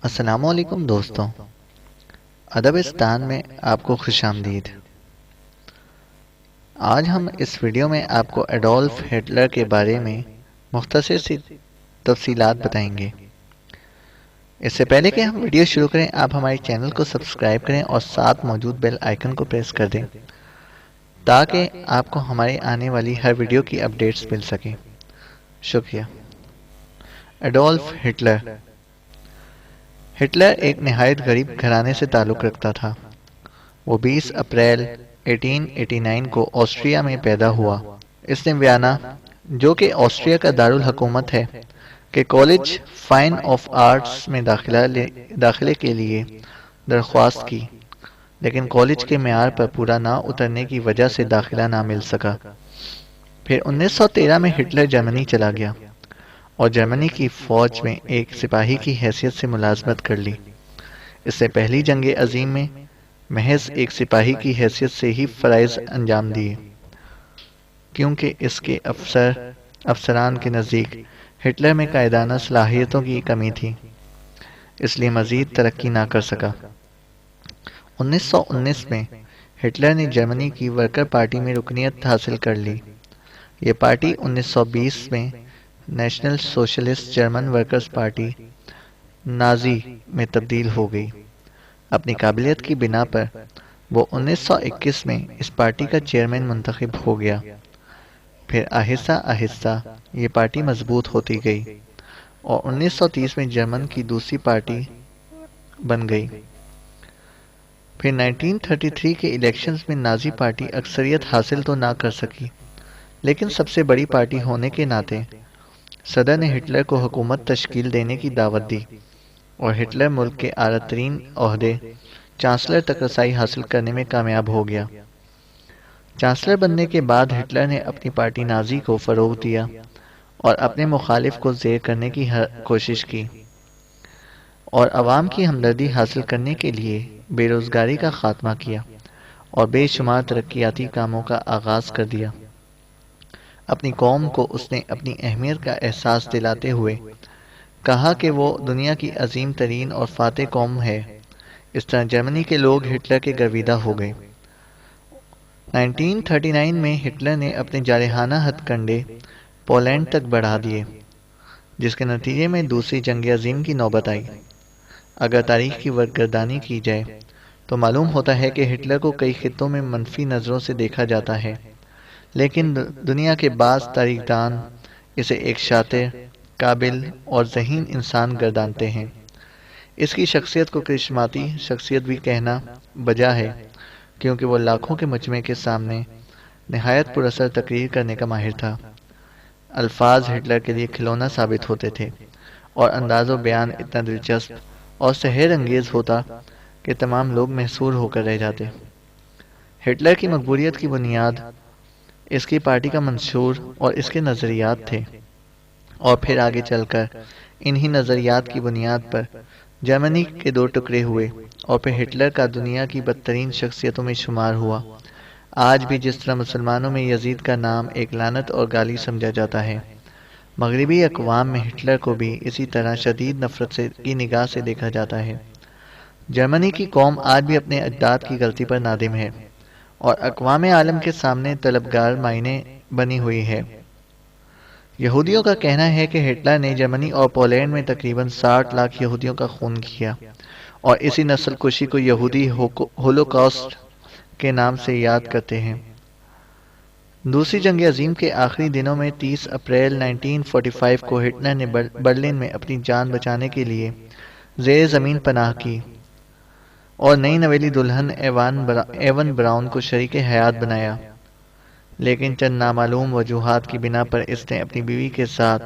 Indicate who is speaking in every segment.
Speaker 1: السلام علیکم دوستوں، ادبستان میں آپ کو خوش آمدید۔ آج ہم اس ویڈیو میں آپ کو ایڈولف ہٹلر کے بارے میں مختصر سی تفصیلات بتائیں گے۔ اس سے پہلے کہ ہم ویڈیو شروع کریں، آپ ہمارے چینل کو سبسکرائب کریں اور ساتھ موجود بیل آئیکن کو پریس کر دیں تاکہ آپ کو ہمارے آنے والی ہر ویڈیو کی اپڈیٹس مل سکیں۔ شکریہ۔ ایڈولف ہٹلر ہٹلر ایک نہایت غریب گھرانے سے تعلق رکھتا تھا۔ وہ 20 اپریل 1889 کو آسٹریا میں پیدا ہوا۔ اس نے ویانا، جو کہ آسٹریا کا دارالحکومت ہے، کے کالج فائن آف آرٹس میں داخلے کے لیے درخواست کی، لیکن کالج کے معیار پر پورا نہ اترنے کی وجہ سے داخلہ نہ مل سکا۔ پھر 1913 میں ہٹلر جرمنی چلا گیا اور جرمنی کی فوج میں ایک سپاہی کی حیثیت سے ملازمت کر لی۔ اس سے پہلی جنگ عظیم میں محض ایک سپاہی کی حیثیت سے ہی فرائض انجام دیے، کیونکہ اس کے افسران کے نزدیک ہٹلر میں قائدانہ صلاحیتوں کی کمی تھی، اس لیے مزید ترقی نہ کر سکا۔ 1919 میں ہٹلر نے جرمنی کی ورکر پارٹی میں رکنیت حاصل کر لی۔ یہ پارٹی 1920 میں national socialist German workers party Nazi میں تبدیل ہو گئی۔ اپنی قابلیت کی بنا پر وہ 1921 میں اس پارٹی کا چیئرمین منتخب ہو گیا۔ پھر آہستہ آہستہ یہ پارٹی مضبوط ہوتی گئی اور 1930 میں جرمن کی دوسری پارٹی بن گئی۔ پھر 1933 کے الیکشنز میں نازی پارٹی اکثریت حاصل تو نہ کر سکی، لیکن سب سے بڑی پارٹی ہونے کے ناطے صدر نے ہٹلر کو حکومت تشکیل دینے کی دعوت دی اور ہٹلر ملک کے اعلیٰ ترین عہدے چانسلر تک رسائی حاصل کرنے میں کامیاب ہو گیا۔ چانسلر بننے کے بعد ہٹلر نے اپنی پارٹی نازی کو فروغ دیا اور اپنے مخالف کو زیر کرنے کی کوشش کی، اور عوام کی ہمدردی حاصل کرنے کے لیے بے روزگاری کا خاتمہ کیا اور بے شمار ترقیاتی کاموں کا آغاز کر دیا۔ اپنی قوم کو اس نے اپنی اہمیت کا احساس دلاتے ہوئے کہا کہ وہ دنیا کی عظیم ترین اور فاتح قوم ہے۔ اس طرح جرمنی کے لوگ ہٹلر کے گرویدہ ہو گئے۔ 1939 میں ہٹلر نے اپنے جارحانہ ہتھ کنڈے پولینڈ تک بڑھا دیے، جس کے نتیجے میں دوسری جنگ عظیم کی نوبت آئی۔ اگر تاریخ کی ورگردانی کی جائے تو معلوم ہوتا ہے کہ ہٹلر کو کئی خطوں میں منفی نظروں سے دیکھا جاتا ہے، لیکن دنیا کے بعض تاریخ دان اسے ایک شاطر، قابل اور ذہین انسان گردانتے ہیں۔ اس کی شخصیت کو کرشماتی شخصیت بھی کہنا بجا ہے، کیونکہ وہ لاکھوں کے مجمع کے سامنے نہایت پر اثر تقریر کرنے کا ماہر تھا۔ الفاظ ہٹلر کے لیے کھلونا ثابت ہوتے تھے اور انداز و بیان اتنا دلچسپ اور سحر انگیز ہوتا کہ تمام لوگ محصور ہو کر رہ جاتے۔ ہٹلر کی مقبولیت کی بنیاد اس کی پارٹی کا منشور اور اس کے نظریات تھے، اور پھر آگے چل کر انہی نظریات کی بنیاد پر جرمنی کے دو ٹکڑے ہوئے اور پھر ہٹلر کا دنیا کی بدترین شخصیتوں میں شمار ہوا۔ آج بھی جس طرح مسلمانوں میں یزید کا نام ایک لعنت اور گالی سمجھا جاتا ہے، مغربی اقوام میں ہٹلر کو بھی اسی طرح شدید نفرت کی نگاہ سے دیکھا جاتا ہے۔ جرمنی کی قوم آج بھی اپنے اجداد کی غلطی پر نادم ہے اور اقوام عالم کے سامنے طلبگار معنی بنی ہوئی ہے۔ یہودیوں کا کہنا ہے کہ ہٹلر نے جرمنی اور پولینڈ میں تقریباً 60 لاکھ یہودیوں کا خون کیا، اور اسی نسل کشی کو یہودی ہولوکاسٹ کے نام سے یاد کرتے ہیں۔ دوسری جنگ عظیم کے آخری دنوں میں 30 اپریل 1945 کو ہٹلر نے برلن میں اپنی جان بچانے کے لیے زیر زمین پناہ کی اور نئی نویلی دلہن ایون براؤن کو شریک حیات بنایا، لیکن چند نامعلوم وجوہات کی بنا پر اس نے اپنی بیوی کے ساتھ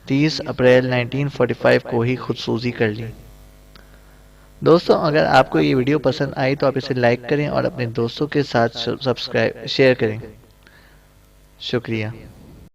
Speaker 1: 30 اپریل 1945 کو ہی خودسوزی کر لی۔ دوستوں، اگر آپ کو یہ ویڈیو پسند آئی تو آپ اسے لائک کریں اور اپنے دوستوں کے ساتھ شیئر کریں۔ شکریہ۔